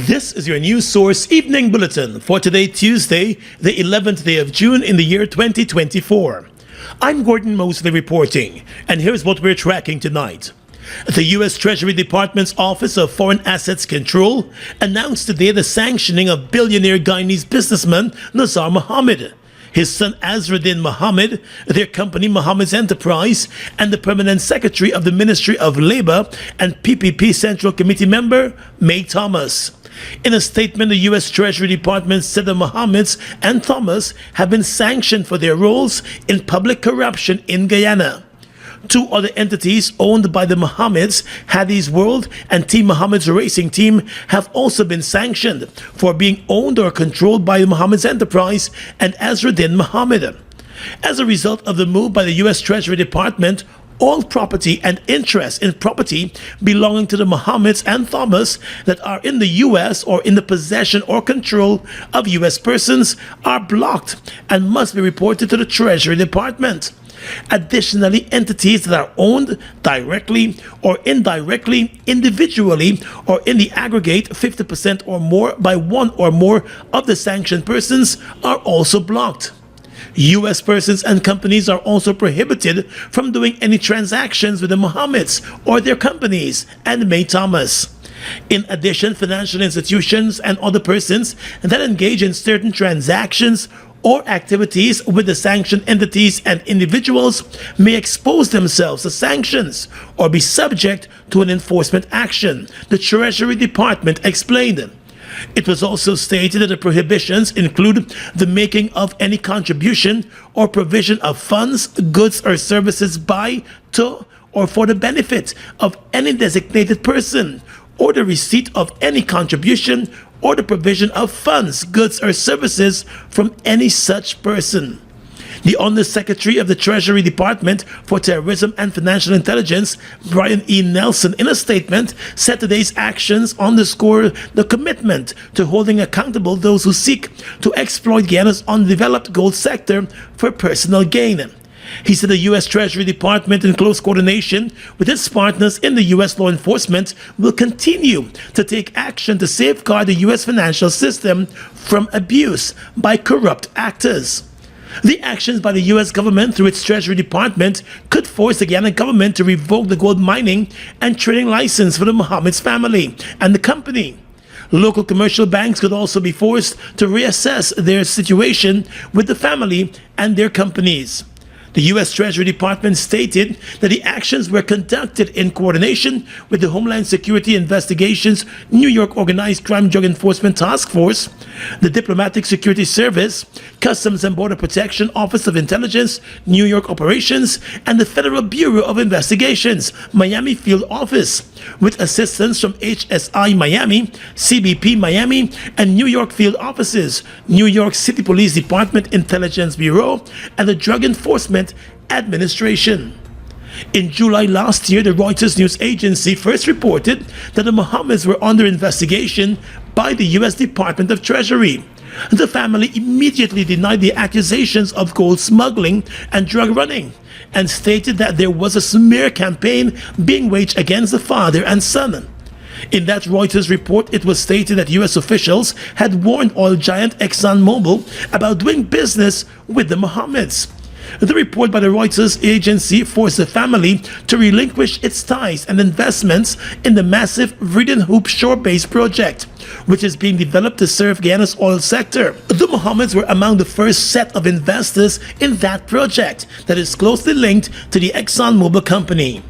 This is your news source evening bulletin for today, Tuesday, the 11th day of June in the year 2024. I'm Gordon Mosley reporting, and here's what we're tracking tonight. The U.S. Treasury Department's Office of Foreign Assets Control announced today the sanctioning of billionaire Guyanese businessman Nazar Mohammed, his son Azruddin Mohammed, their company Mohammed's Enterprise, and the Permanent Secretary of the Ministry of Labor and PPP Central Committee member Mae Thomas. In a statement, the U.S. Treasury Department said the Mohammeds and Thomas have been sanctioned for their roles in public corruption in Guyana. Two other entities owned by the Mohammeds, Hadith's World and Team Mohammed's Racing Team, have also been sanctioned for being owned or controlled by Mohammed's Enterprise and Azruddin Mohammed. As a result of the move by the U.S. Treasury Department, all property and interest in property belonging to the Mohammeds and Thomas that are in the U.S. or in the possession or control of U.S. persons are blocked and must be reported to the Treasury Department. Additionally, entities that are owned directly or indirectly, individually, or in the aggregate 50% or more by one or more of the sanctioned persons are also blocked. U.S. persons and companies are also prohibited from doing any transactions with the Mohammeds or their companies and Mae Thomas. In addition, financial institutions and other persons that engage in certain transactions or activities with the sanctioned entities and individuals may expose themselves to sanctions or be subject to an enforcement action, the Treasury Department explained. It was also stated that the prohibitions include the making of any contribution or provision of funds, goods, or services by, to, or for the benefit of any designated person, or the receipt of any contribution or the provision of funds, goods, or services from any such person. The Undersecretary of the Treasury Department for Terrorism and Financial Intelligence, Brian E. Nelson, in a statement, said today's actions underscore the commitment to holding accountable those who seek to exploit Guyana's undeveloped gold sector for personal gain. He said the U.S. Treasury Department, in close coordination with its partners in the U.S. law enforcement, will continue to take action to safeguard the U.S. financial system from abuse by corrupt actors. The actions by the U.S. government through its Treasury Department could force the Guyana government to revoke the gold mining and trading license for the Mohammeds family and the company. Local commercial banks could also be forced to reassess their situation with the family and their companies. The U.S. Treasury Department stated that the actions were conducted in coordination with the Homeland Security Investigations New York Organized Crime Drug Enforcement Task Force, the Diplomatic Security Service, Customs and Border Protection Office of Intelligence, New York Operations, and the Federal Bureau of Investigations, Miami Field Office, with assistance from HSI Miami, CBP Miami, and New York Field Offices, New York City Police Department Intelligence Bureau, and the Drug Enforcement Administration. In July last year, the Reuters news agency first reported that the Mohammeds were under investigation by the U.S. Department of Treasury. The family immediately denied the accusations of gold smuggling and drug running and stated that there was a smear campaign being waged against the father and son. In that Reuters report, it was stated that U.S. officials had warned oil giant ExxonMobil about doing business with the Mohammeds. The report by the Reuters agency forced the family to relinquish its ties and investments in the massive Vredon Hoop shore-based project, which is being developed to serve Guyana's oil sector. The Mohammeds were among the first set of investors in that project that is closely linked to the ExxonMobil company.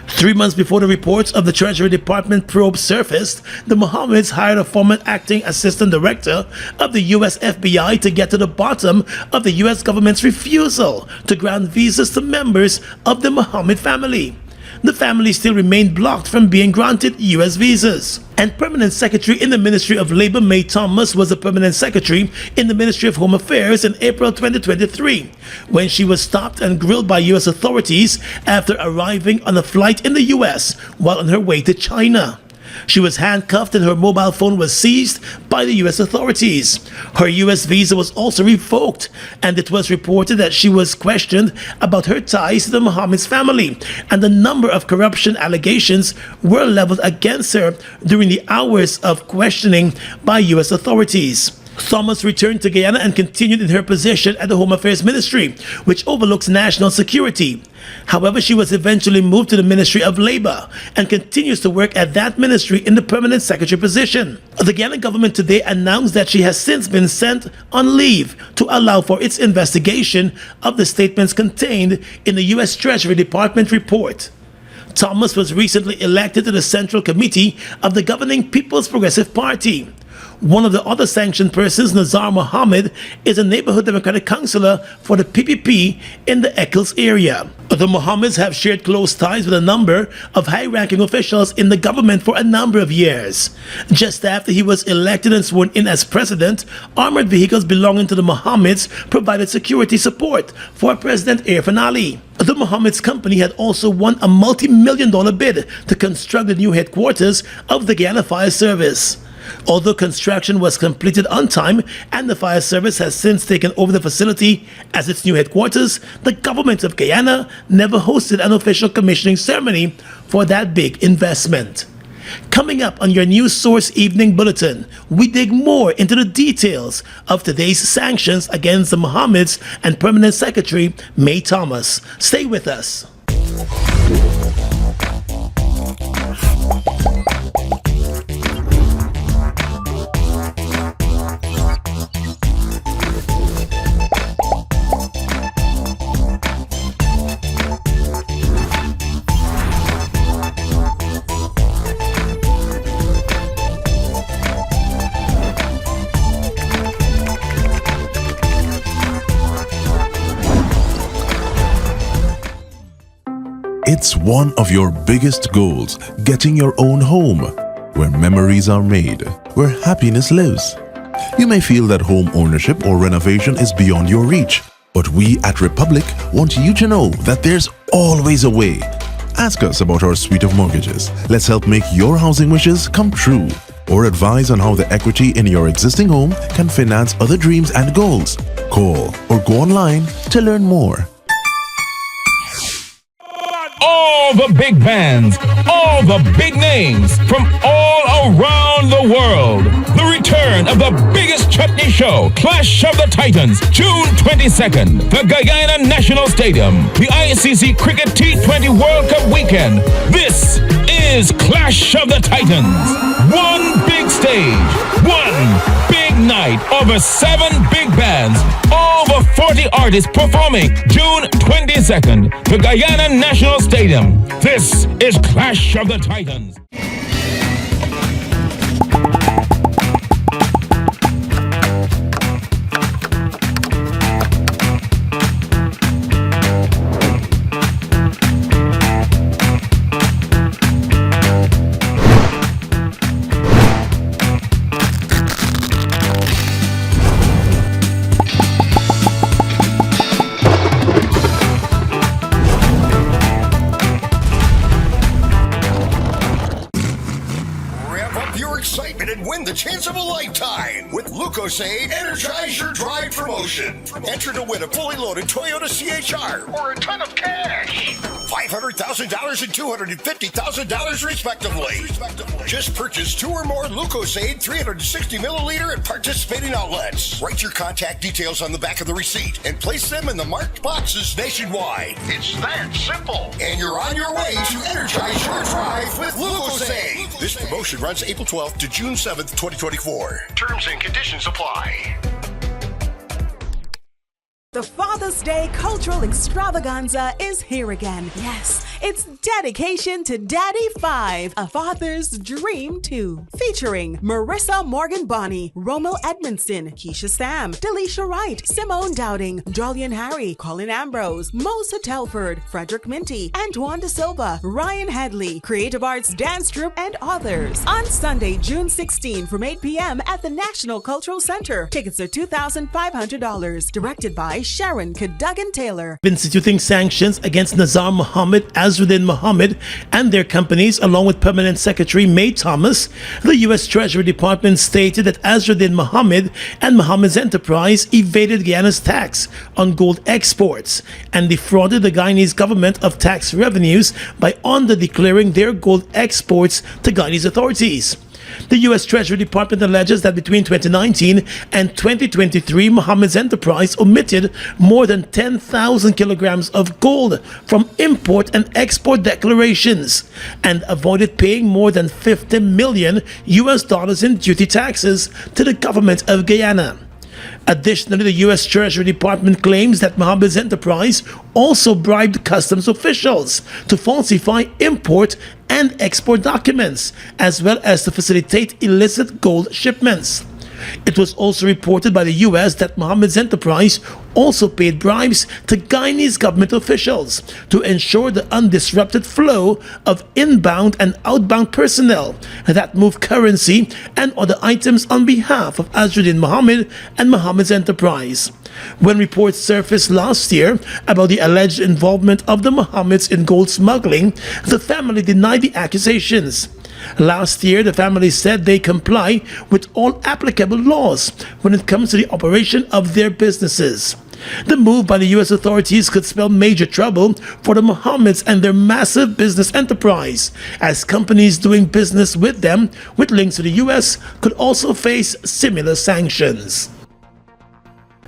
3 months before the reports of the Treasury Department probe surfaced, the Mohammeds hired a former acting assistant director of the U.S. FBI to get to the bottom of the U.S. government's refusal to grant visas to members of the Mohammed family. The family still remained blocked from being granted U.S. visas. And Permanent Secretary in the Ministry of Labor, Mae Thomas, was the Permanent Secretary in the Ministry of Home Affairs in April 2023, when she was stopped and grilled by U.S. authorities after arriving on a flight in the U.S. while on her way to China. She was handcuffed and her mobile phone was seized by the U.S. authorities. Her U.S. visa was also revoked, and it was reported that she was questioned about her ties to the Mohammed's family, and a number of corruption allegations were leveled against her during the hours of questioning by U.S. authorities. Thomas returned to Guyana and continued in her position at the Home Affairs Ministry, which overlooks national security. However, she was eventually moved to the Ministry of Labor and continues to work at that ministry in the permanent secretary position. The Guyana government today announced that she has since been sent on leave to allow for its investigation of the statements contained in the U.S. Treasury Department report. Thomas was recently elected to the Central Committee of the governing People's Progressive Party. One of the other sanctioned persons, Nazar Mohammed, is a neighborhood Democratic councillor for the PPP in the Eccles area. The Mohammeds have shared close ties with a number of high-ranking officials in the government for a number of years. Just after he was elected and sworn in as president, armored vehicles belonging to the Mohammeds provided security support for President Irfan Ali. The Mohammeds company had also won a multi-million-dollar bid to construct the new headquarters of the Guyana Fire Service. Although construction was completed on time and the fire service has since taken over the facility as its new headquarters, the government of Guyana never hosted an official commissioning ceremony for that big investment. Coming up on your News Source Evening Bulletin, we dig more into the details of today's sanctions against the Mohammeds and Permanent Secretary Mae Thomas. Stay with us. It's one of your biggest goals, getting your own home, where memories are made, where happiness lives. You may feel that home ownership or renovation is beyond your reach, but we at Republic want you to know that there's always a way. Ask us about our suite of mortgages. Let's help make your housing wishes come true, or advise on how the equity in your existing home can finance other dreams and goals. Call or go online to learn more. All the big bands, all the big names from all around the world. The return of the biggest chutney show, Clash of the Titans, June 22nd, the Guyana National Stadium, the ICC Cricket T20 World Cup weekend. This is Clash of the Titans. One big stage, one big night, over 7 big bands, over 40 artists performing June 22nd, the Guyana National Stadium. This is Clash of the Titans. The chance of a lifetime with Lucozade Energize Your Drive promotion. Enter to win a fully loaded Toyota CHR or a ton of cash. $500,000 and $250,000 respectively. Just purchase 2 or more Lucozade 360 milliliter at participating outlets. Write your contact details on the back of the receipt and place them in the marked boxes nationwide. It's that simple. And you're on your way to Energize Your Drive with Lucozade. This promotion runs April 12th to June 7th, 2024. Terms and conditions apply. The Father's Day Cultural Extravaganza is here again. Yes, it's dedication to Daddy 5, A Father's Dream 2. Featuring Marissa Morgan Bonney, Romel Edmondson, Keisha Sam, Delisha Wright, Simone Dowding, Jolyon Harry, Colin Ambrose, Mosa Telford, Frederick Minty, Antoine De Silva, Ryan Hadley, Creative Arts Dance Troupe, and others. On Sunday, June 16 from 8 p.m. at the National Cultural Center. Tickets are $2,500. Directed by Sharon Cadogan-Taylor. Instituting sanctions against Nazar Mohammed, Azruddin Mohammed, and their companies, along with Permanent Secretary Mae Thomas, the U.S. Treasury Department stated that Azruddin Mohammed and Mohammed's enterprise evaded Guyana's tax on gold exports and defrauded the Guyanese government of tax revenues by under-declaring their gold exports to Guyanese authorities. The U.S. Treasury Department alleges that between 2019 and 2023, Mohammed's enterprise omitted more than 10,000 kilograms of gold from import and export declarations and avoided paying more than $50 million in duty taxes to the government of Guyana. Additionally, the U.S. Treasury Department claims that Mohammed's enterprise also bribed customs officials to falsify import and export documents, as well as to facilitate illicit gold shipments. It was also reported by the U.S. that Mohammed's enterprise also paid bribes to Guyanese government officials to ensure the undisrupted flow of inbound and outbound personnel that move currency and other items on behalf of Azruddin Mohammed and Mohammed's enterprise. When reports surfaced last year about the alleged involvement of the Mohammeds in gold smuggling, the family denied the accusations. Last year, the family said they comply with all applicable laws when it comes to the operation of their businesses. The move by the U.S. authorities could spell major trouble for the Mohammeds and their massive business enterprise, as companies doing business with them with links to the U.S. could also face similar sanctions.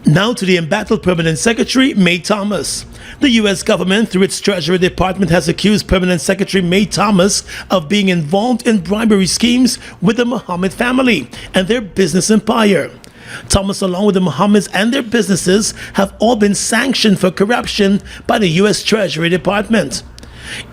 Now to the embattled Permanent Secretary Mae Thomas. The U.S. government, through its Treasury Department, has accused Permanent Secretary Mae Thomas of being involved in bribery schemes with the Mohammed family and their business empire. Thomas, along with the Mohammeds and their businesses, have all been sanctioned for corruption by the U.S. Treasury Department.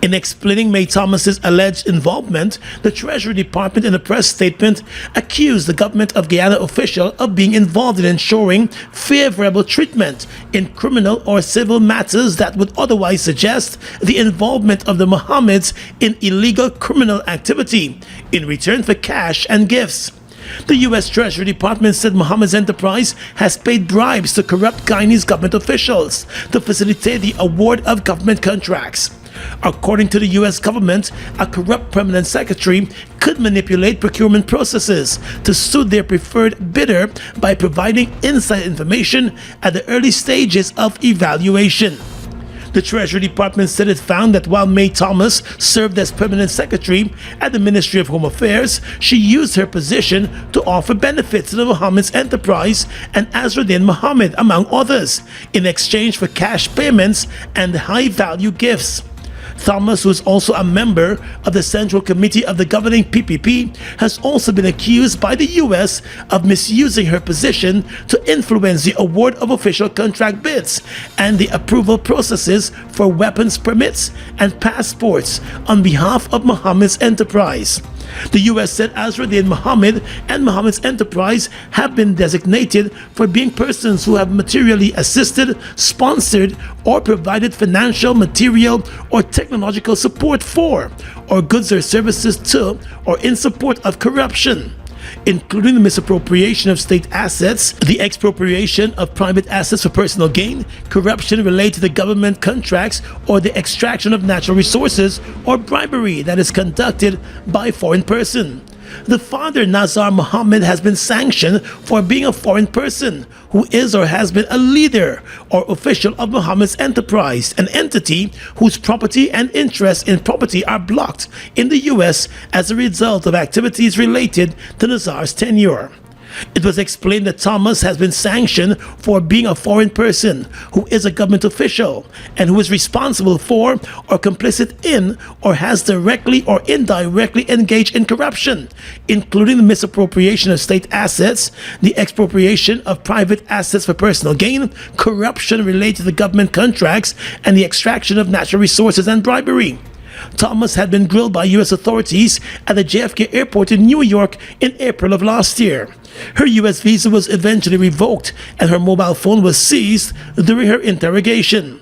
In explaining Mae Thomas's alleged involvement, the Treasury Department in a press statement accused the government of Guyana official of being involved in ensuring favorable treatment in criminal or civil matters that would otherwise suggest the involvement of the Mohammeds in illegal criminal activity in return for cash and gifts. The U.S. Treasury Department said Mohammed's enterprise has paid bribes to corrupt Guyanese government officials to facilitate the award of government contracts. According to the U.S. government, a corrupt permanent secretary could manipulate procurement processes to suit their preferred bidder by providing inside information at the early stages of evaluation. The Treasury Department said it found that while Mae Thomas served as permanent secretary at the Ministry of Home Affairs, she used her position to offer benefits to the Mohammed's enterprise and Azruddin Mohammed, among others, in exchange for cash payments and high-value gifts. Thomas, who is also a member of the Central Committee of the governing PPP, has also been accused by the U.S. of misusing her position to influence the award of official contract bids and the approval processes for weapons permits and passports on behalf of Mohammed's enterprise. The U.S. said Azruddin Mohammed and Mohammed's enterprise have been designated for being persons who have materially assisted, sponsored, or provided financial, material, or technological support for, or goods or services to, or in support of corruption, including the misappropriation of state assets, the expropriation of private assets for personal gain, corruption related to government contracts, or the extraction of natural resources, or bribery that is conducted by a foreign person. The father, Nazar Mohammed, has been sanctioned for being a foreign person who is or has been a leader or official of Mohammed's enterprise, an entity whose property and interests in property are blocked in the U.S. as a result of activities related to Nazar's tenure. It was explained that Thomas has been sanctioned for being a foreign person who is a government official and who is responsible for or complicit in or has directly or indirectly engaged in corruption, including the misappropriation of state assets, the expropriation of private assets for personal gain, corruption related to government contracts, and the extraction of natural resources and bribery. Thomas had been grilled by U.S. authorities at the JFK airport in New York in April of last year. Her U.S. visa was eventually revoked and her mobile phone was seized during her interrogation.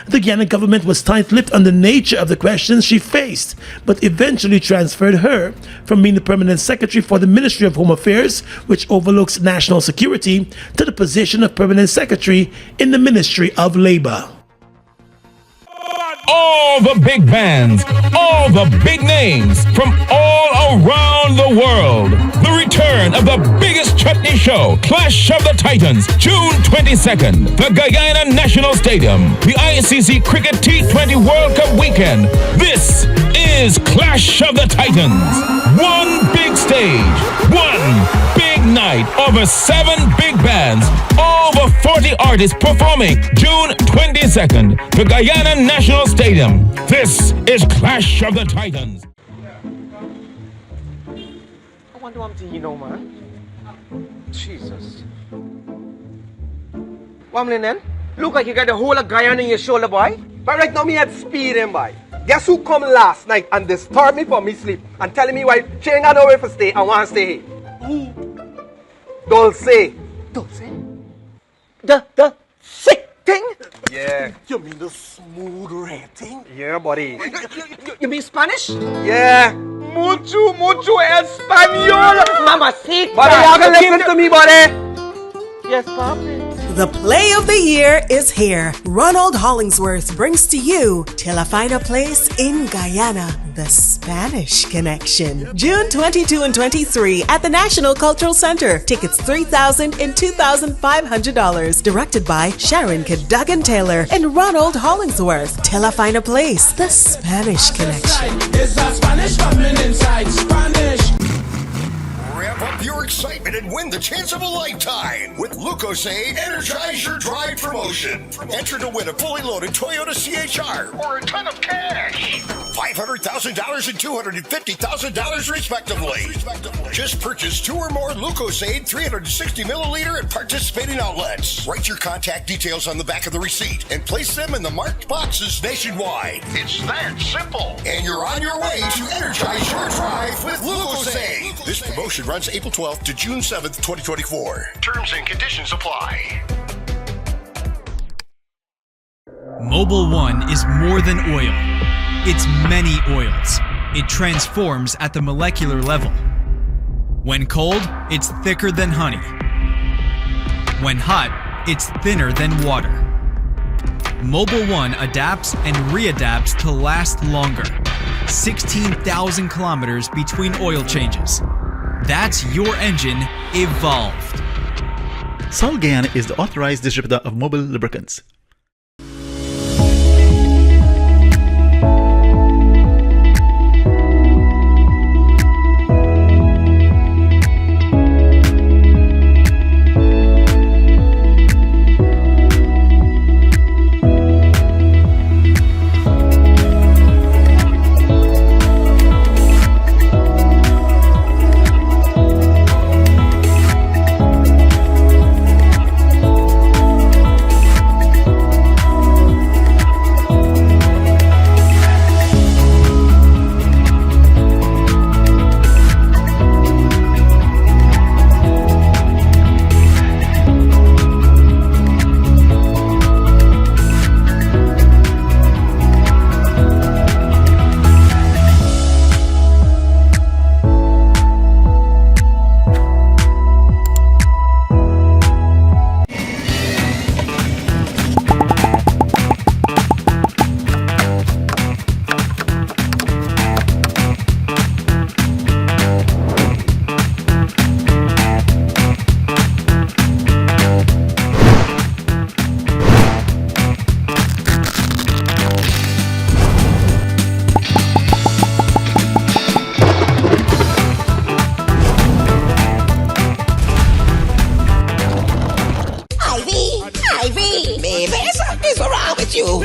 The Guyana government was tight-lipped on the nature of the questions she faced, but eventually transferred her from being the permanent secretary for the Ministry of Home Affairs, which overlooks national security, to the position of permanent secretary in the Ministry of Labor. All the big bands, all the big names from all around the world. The return of the biggest chutney show, Clash of the Titans, June 22nd, the Guyana National Stadium, the ICC Cricket T20 World Cup weekend. This is Clash of the Titans. One big stage, one big night, over 7 big bands, over 40 artists performing June 22nd, the Guyana National Stadium. This is Clash of the Titans. I wonder what you know, man. Jesus. One minute then. Look like you got the whole of Guyana in your shoulder, boy. But right now me had speed him, boy. Guess who come last night and disturbed me for me sleep and telling me why she ain't got nowhere to stay and want to stay here? Who? Dulce. Dulce? The sick thing? Yeah. You mean the smooth red thing? Yeah, buddy. You mean Spanish? Yeah. Mucho español. Mamacita. Buddy, you can listen to me, buddy. Yes, papi. The play of the year is here. Ronald Hollingsworth brings to you Till I Find a Place in Guyana, the Spanish Connection. June 22 and 23 at the National Cultural Center. Tickets $3,000 and $2,500. Directed by Sharon Cadogan Taylor and Ronald Hollingsworth. Till I Find a Place, the Spanish Connection. It's that Spanish coming inside. Spanish. Ramp up your excitement and win the chance of a lifetime with Lucozade Energize Your Drive promotion. Enter to win a fully loaded Toyota CHR or a ton of cash. $500,000 and $250,000 respectively. Just purchase 2 or more Lucozade 360 milliliter at participating outlets. Write your contact details on the back of the receipt and place them in the marked boxes nationwide. It's that simple. And you're on your way to Energize Your Drive with Lucozade. This promotion runs April 12th to June 7th, 2024. Terms and conditions apply. Mobil 1 is more than oil. It's many oils. It transforms at the molecular level. When cold, it's thicker than honey. When hot, it's thinner than water. Mobil 1 adapts and readapts to last longer. 16,000 kilometers between oil changes. That's your engine evolved. Sol Guyana is the authorized distributor of Mobil lubricants.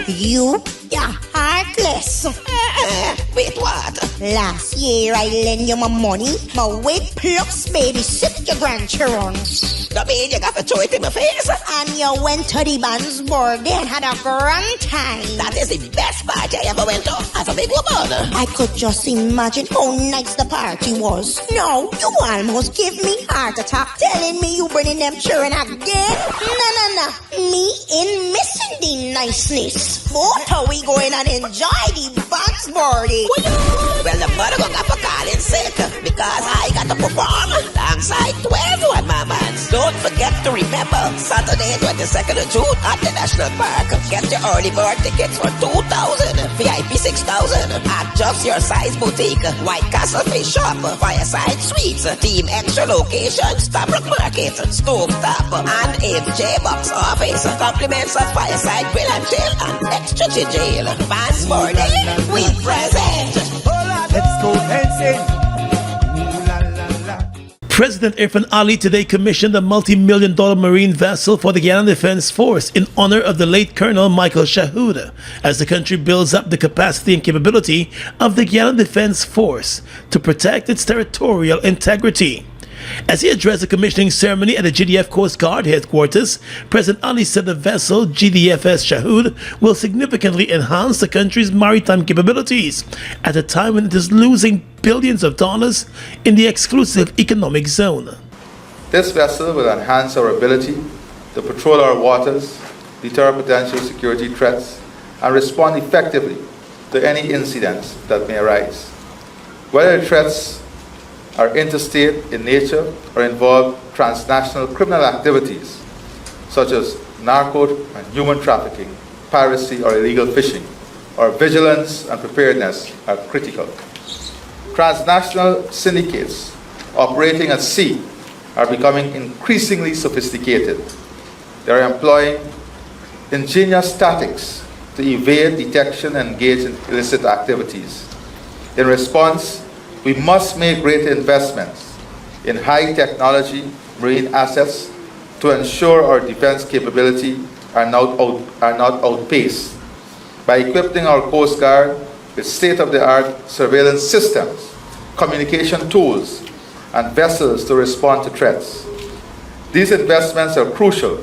You? You're heartless. Wait, what? Last year I lent you my money, my weight plus babysit your grandchildren. That mean you got to throw it in my face. And you went to the band's birthday and had a grand time. That is the best party I ever went to as a big woman. I could just imagine how nice the party was. No, you almost give me heart attack telling me you bringing them children again. No. Me in missing the niceness. But how we going and enjoy the band's birthday? Well, the mother got for calling sick because I got to perform alongside 12 mamas. Don't forget to remember Saturday 22nd of June at the National Park. Get your early bird tickets for $2,000, VIP $6,000 at Just Your Size Boutique, White Castle Fish Shop, Fireside Suites, Team Extra Location, Stabrook Market, Stove Top, and AJ Box Office. Compliments of Fireside Grill and Chill and Extra Jail. Fans birthday, we present. Let's go dancing. President Irfan Ali today commissioned a multi-million-dollar marine vessel for the Guyana Defense Force in honor of the late Colonel Michael Shahood, as the country builds up the capacity and capability of the Guyana Defense Force to protect its territorial integrity. As he addressed the commissioning ceremony at the GDF Coast Guard headquarters, President Ali said the vessel, GDFS Shahood, will significantly enhance the country's maritime capabilities at a time when it is losing billions of dollars in the exclusive economic zone. This vessel will enhance our ability to patrol our waters, deter potential security threats, and respond effectively to any incidents that may arise. Whether the threats are interstate in nature or involve transnational criminal activities such as narco and human trafficking, piracy or illegal fishing, our vigilance and preparedness are critical. Transnational syndicates operating at sea are becoming increasingly sophisticated. They are employing ingenious tactics to evade detection and engage in illicit activities. In response, we must make greater investments in high technology marine assets to ensure our defense capability are not outpaced by equipping our Coast Guard with state-of-the-art surveillance systems, communication tools, and vessels to respond to threats. These investments are crucial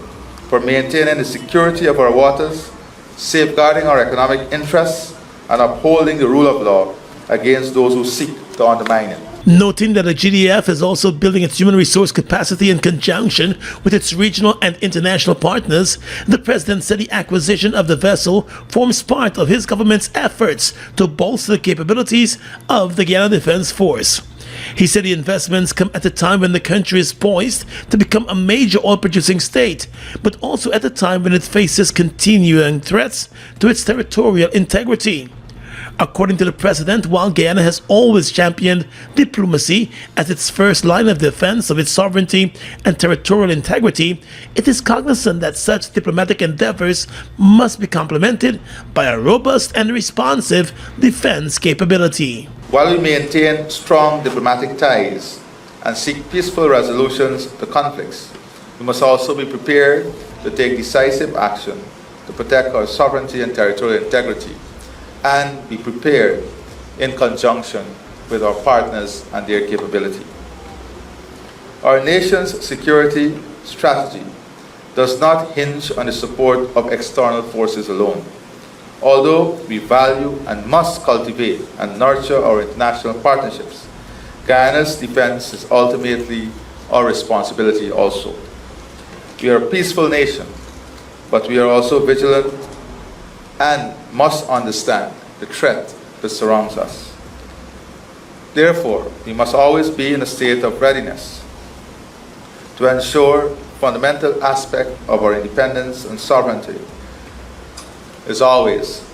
for maintaining the security of our waters, safeguarding our economic interests, and upholding the rule of law against those who seek to undermine it. Noting that the GDF is also building its human resource capacity in conjunction with its regional and international partners, the president said the acquisition of the vessel forms part of his government's efforts to bolster the capabilities of the Guyana Defense Force. He said the investments come at a time when the country is poised to become a major oil-producing state, but also at a time when it faces continuing threats to its territorial integrity. According to the president, while Guyana has always championed diplomacy as its first line of defense of its sovereignty and territorial integrity, it is cognizant that such diplomatic endeavors must be complemented by a robust and responsive defense capability. While we maintain strong diplomatic ties and seek peaceful resolutions to conflicts, we must also be prepared to take decisive action to protect our sovereignty and territorial integrity, and be prepared in conjunction with our partners and their capability. Our nation's security strategy does not hinge on the support of external forces alone. Although we value and must cultivate and nurture our international partnerships, Guyana's defense is ultimately our responsibility also. We are a peaceful nation, but we are also vigilant and must understand the threat that surrounds us. Therefore, we must always be in a state of readiness to ensure fundamental aspect of our independence and sovereignty is always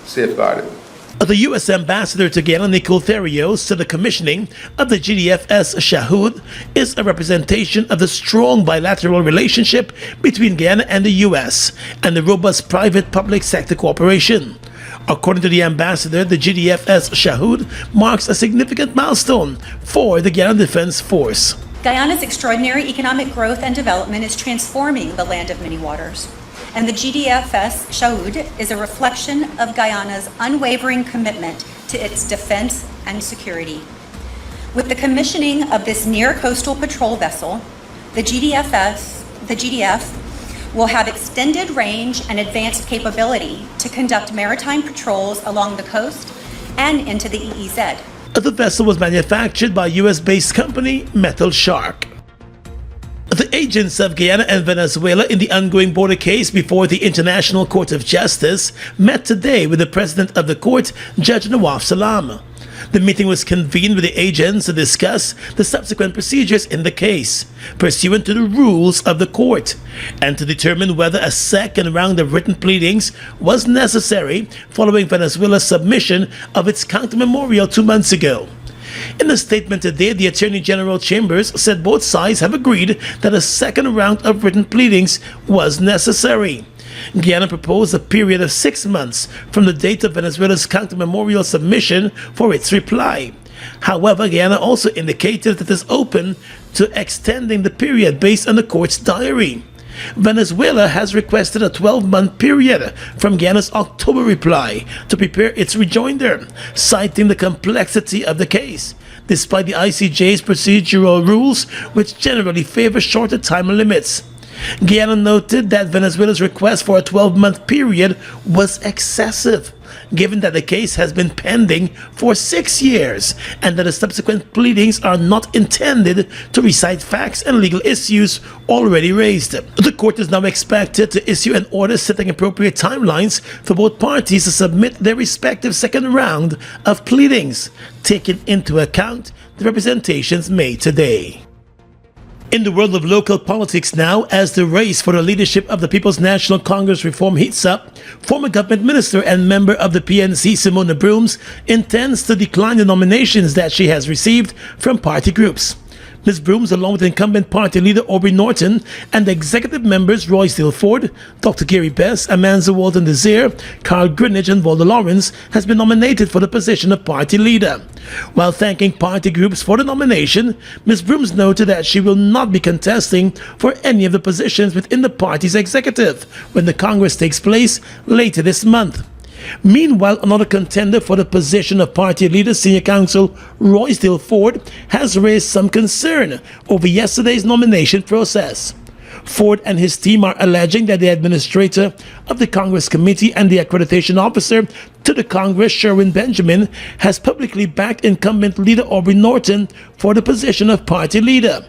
safeguarded. The U.S. Ambassador to Guyana, Nicole Theriot, said the commissioning of the GDFS Shahood is a representation of the strong bilateral relationship between Guyana and the U.S. and the robust private-public sector cooperation. According to the ambassador, the GDFS Shahood marks a significant milestone for the Guyana Defense Force. Guyana's extraordinary economic growth and development is transforming the land of many waters. And the GDFS Shahood is a reflection of Guyana's unwavering commitment to its defense and security. With the commissioning of this near-coastal patrol vessel, The GDF will have extended range and advanced capability to conduct maritime patrols along the coast and into the EEZ. The vessel was manufactured by US-based company Metal Shark. The agents of Guyana and Venezuela in the ongoing border case before the International Court of Justice met today with the president of the court, Judge Nawaf Salam. The meeting was convened with the agents to discuss the subsequent procedures in the case, pursuant to the rules of the court, and to determine whether a second round of written pleadings was necessary following Venezuela's submission of its counter memorial 2 months ago. In a statement today, the Attorney General Chambers said both sides have agreed that a second round of written pleadings was necessary. Guyana proposed a period of 6 months from the date of Venezuela's counter memorial submission for its reply. However, Guyana also indicated that it is open to extending the period based on the court's diary. Venezuela has requested a 12-month period from Guyana's October reply to prepare its rejoinder, citing the complexity of the case, despite the ICJ's procedural rules, which generally favor shorter time limits. Guyana noted that Venezuela's request for a 12-month period was excessive, given that the case has been pending for 6 years and that the subsequent pleadings are not intended to recite facts and legal issues already raised. The court is now expected to issue an order setting appropriate timelines for both parties to submit their respective second round of pleadings, taking into account the representations made today. In the world of local politics now, as the race for the leadership of the People's National Congress reform heats up, former government minister and member of the PNC, Simona Brooms, intends to decline the nominations that she has received from party groups. Ms. Brooms, along with incumbent party leader Aubrey Norton and executive members Roy Stilford, Dr. Gary Bess, Amanza Walton Desir, Carl Greenidge and Walter Lawrence, has been nominated for the position of party leader. While thanking party groups for the nomination, Ms. Brooms noted that she will not be contesting for any of the positions within the party's executive when the Congress takes place later this month. Meanwhile, another contender for the position of party leader, Senior Counsel Roy Stilford, has raised some concern over yesterday's nomination process. Ford and his team are alleging that the administrator of the Congress Committee and the accreditation officer to the Congress, Sherwin Benjamin, has publicly backed incumbent leader Aubrey Norton for the position of party leader.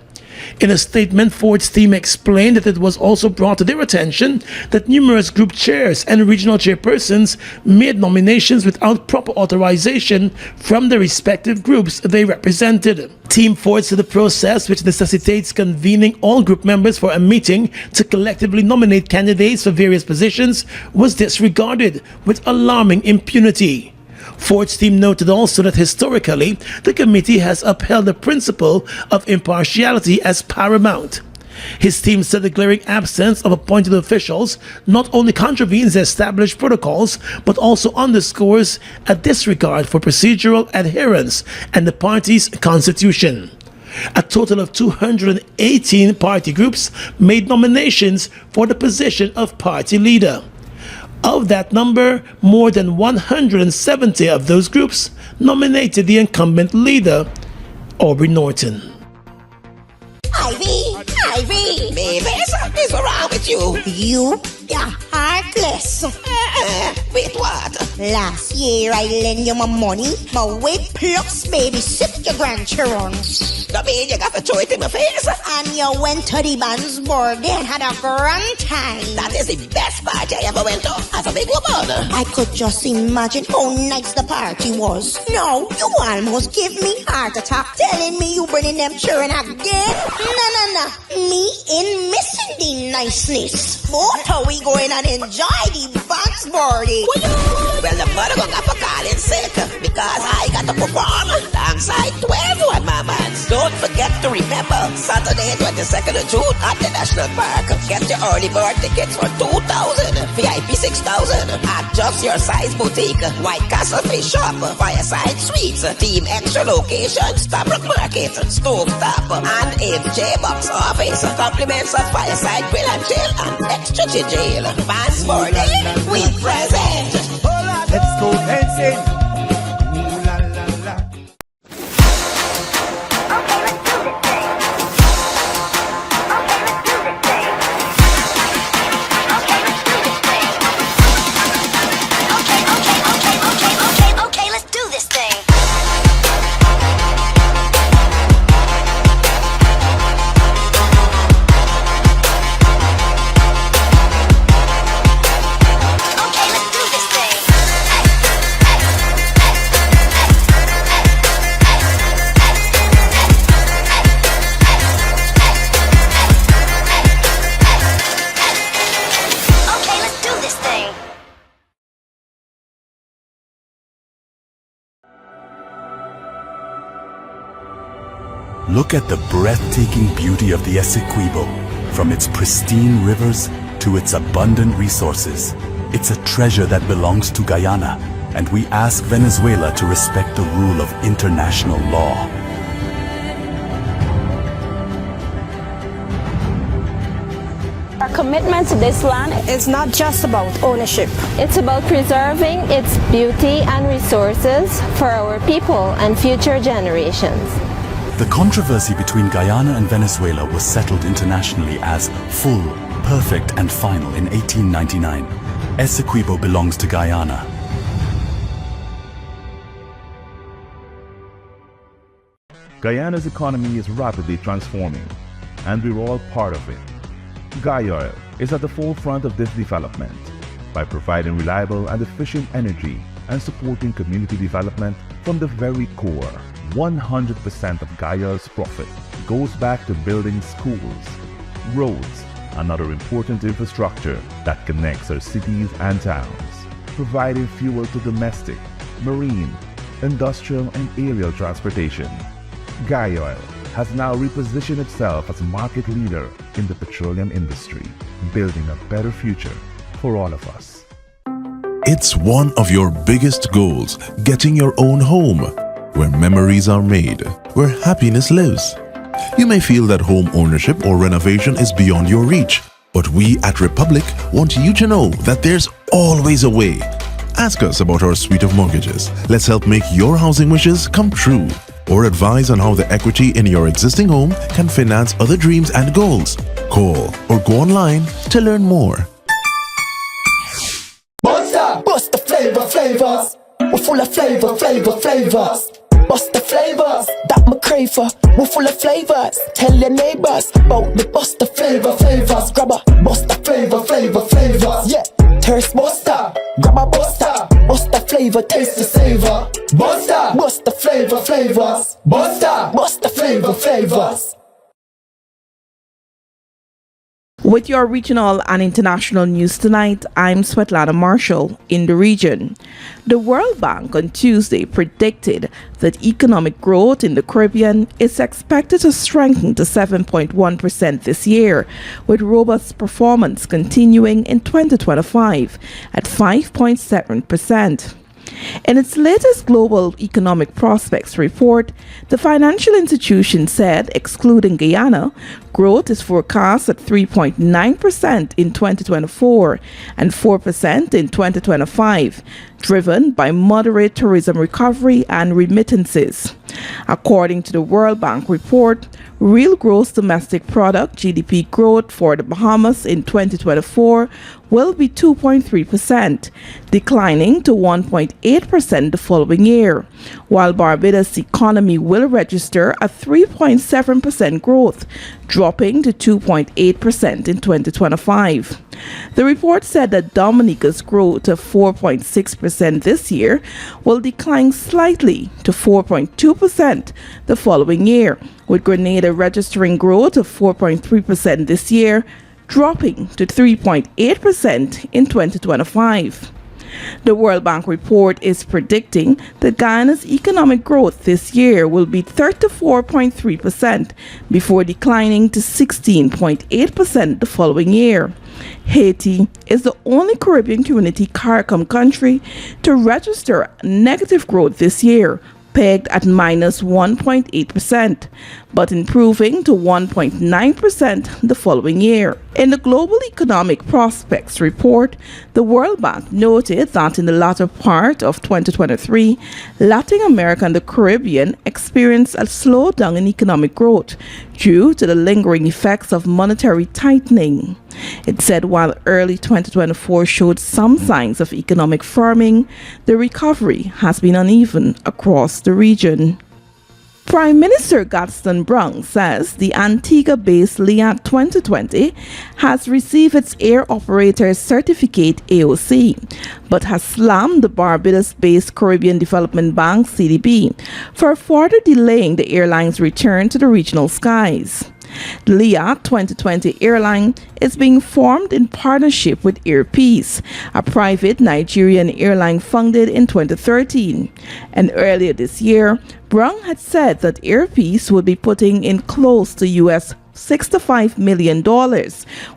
In a statement, Ford's team explained that it was also brought to their attention that numerous group chairs and regional chairpersons made nominations without proper authorization from the respective groups they represented. Team Ford said the process, which necessitates convening all group members for a meeting to collectively nominate candidates for various positions, was disregarded with alarming impunity. Ford's team noted also that historically, the committee has upheld the principle of impartiality as paramount. His team said the glaring absence of appointed officials not only contravenes established protocols, but also underscores a disregard for procedural adherence and the party's constitution. A total of 218 party groups made nominations for the position of party leader. Of that number, more than 170 of those groups nominated the incumbent leader, Aubrey Norton. Ivy, baby, something's wrong with you. You're heartless. Wait, what? Last year I lent you my money, my weight plus babysit your grandchildren. That mean you got to throw it in my face? And you went to the band's birthday and had a grand time. That is the best party I ever went to as a big woman. I could just imagine how nice the party was. No, you almost give me heart attack telling me you bringing them children again. No. Me in missing the niceness. But how we going and enjoy the band's birthday? Well, the mother gonna have a calling sick because I got to perform alongside 12 mamas. Don't forget to remember Saturday 22nd of June at the National Park. Get your early bird tickets for $2,000, VIP $6,000 at Just Your Size Boutique, White Castle Fish Shop, Fireside Suites, Team Extra Location, Stabrook Market, Stove Top, and AJ Box Office. Compliments of Fireside Grill and Chill and Extra Jail. Fans birthday, we present. Let's go dancing. Ooh la la la. Okay, let's do this thing. Look at the breathtaking beauty of the Essequibo. From its pristine rivers to its abundant resources, it's a treasure that belongs to Guyana, and we ask Venezuela to respect the rule of international law. Our commitment to this land is not just about ownership. It's about preserving its beauty and resources for our people and future generations. The controversy between Guyana and Venezuela was settled internationally as full, perfect, and final in 1899. Essequibo belongs to Guyana. Guyana's economy is rapidly transforming, and we're all part of it. Guyoil is at the forefront of this development by providing reliable and efficient energy and supporting community development from the very core. 100% of Guyoil's profit goes back to building schools, roads, and other important infrastructure that connects our cities and towns, providing fuel to domestic, marine, industrial, and aerial transportation. Guyoil has now repositioned itself as a market leader in the petroleum industry, building a better future for all of us. It's one of your biggest goals, getting your own home, where memories are made, where happiness lives. You may feel that home ownership or renovation is beyond your reach, but we at Republic want you to know that there's always a way. Ask us about our suite of mortgages. Let's help make your housing wishes come true. Or advise on how the equity in your existing home can finance other dreams and goals. Call or go online to learn more. Monster! Bust the flavors. We're full of flavors. Bust the flavors, that my crave for. We're full of flavors. Tell your neighbors about the bust the flavors. Grab a bust the flavors. Yeah, thirst buster. Grab a buster. Bust the flavor, taste the savor. Buster, bust the flavors. Buster, bust the flavors. With your regional and international news tonight, I'm Svetlana Marshall in the region. The World Bank on Tuesday predicted that economic growth in the Caribbean is expected to strengthen to 7.1% this year, with robust performance continuing in 2025 at 5.7%. In its latest Global Economic Prospects report, the financial institution said, excluding Guyana, growth is forecast at 3.9% in 2024 and 4% in 2025, driven by moderate tourism recovery and remittances. According to the World Bank report, real gross domestic product (GDP) growth for the Bahamas in 2024 will be 2.3%, declining to 1.8% the following year, while Barbados' economy will register a 3.7% growth, dropping to 2.8% in 2025. The report said that Dominica's growth of 4.6% this year will decline slightly to 4.2% the following year, with Grenada registering growth of 4.3% this year, dropping to 3.8% in 2025. The World Bank report is predicting that Guyana's economic growth this year will be 34.3% before declining to 16.8% the following year. Haiti is the only Caribbean community CARICOM country to register negative growth this year, pegged at minus 1.8%, but improving to 1.9% the following year. In the Global Economic Prospects report, the World Bank noted that in the latter part of 2023, Latin America and the Caribbean experienced a slowdown in economic growth due to the lingering effects of monetary tightening. It said while early 2024 showed some signs of economic firming, the recovery has been uneven across the region. Prime Minister Gaston Brung says the Antigua-based LIAT 2020 has received its Air Operator Certificate AOC, but has slammed the Barbados-based Caribbean Development Bank CDB for further delaying the airline's return to the regional skies. The LIAT 2020 airline is being formed in partnership with Air Peace, a private Nigerian airline founded in 2013. And earlier this year, Brung had said that Air Peace would be putting in close to US $65 million,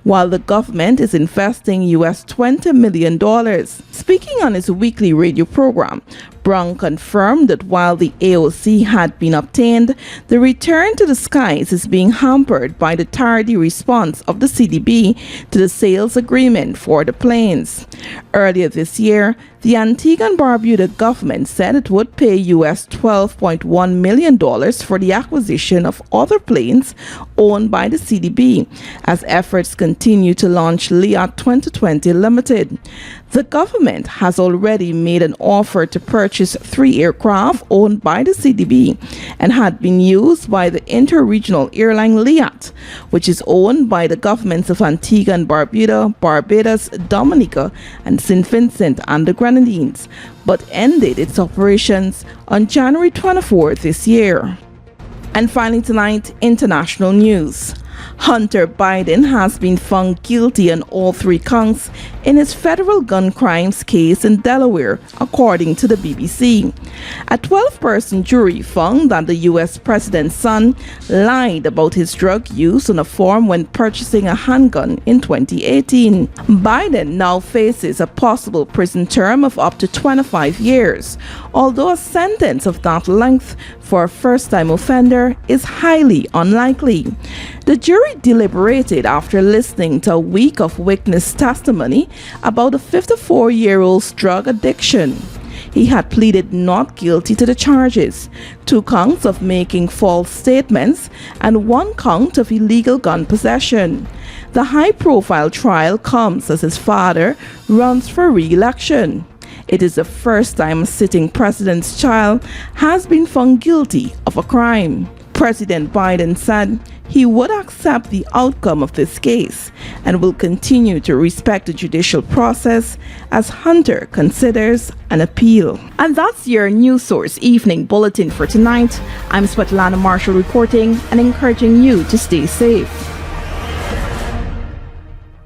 while the government is investing US $20 million. Speaking on his weekly radio program, Brung confirmed that while the AOC had been obtained, the return to the skies is being hampered by the tardy response of the CDB to the sales agreement for the planes. Earlier this year, the Antigua and Barbuda government said it would pay US $12.1 million for the acquisition of other planes owned by the CDB as efforts continue to launch LIAT 2020 Limited. The government has already made an offer to purchase 3 aircraft owned by the CDB and had been used by the inter-regional airline LIAT, which is owned by the governments of Antigua and Barbuda, Barbados, Dominica, and St. Vincent and the Grenadines, but ended its operations on January 24 this year. And finally tonight, international news. Hunter Biden has been found guilty on all 3 counts in his federal gun crimes case in Delaware, according to the BBC. A 12-person jury found that the U.S. president's son lied about his drug use on a form when purchasing a handgun in 2018. Biden now faces a possible prison term of up to 25 years, although a sentence of that length for a first-time offender is highly unlikely. The jury deliberated after listening to a week of witness testimony about a 54-year-old's drug addiction. He had pleaded not guilty to the charges, 2 counts of making false statements and 1 count of illegal gun possession. The high-profile trial comes as his father runs for re-election. It is the first time a sitting president's child has been found guilty of a crime. President Biden said he would accept the outcome of this case and will continue to respect the judicial process as Hunter considers an appeal. And that's your News Source Evening Bulletin for tonight. I'm Svetlana Marshall reporting and encouraging you to stay safe.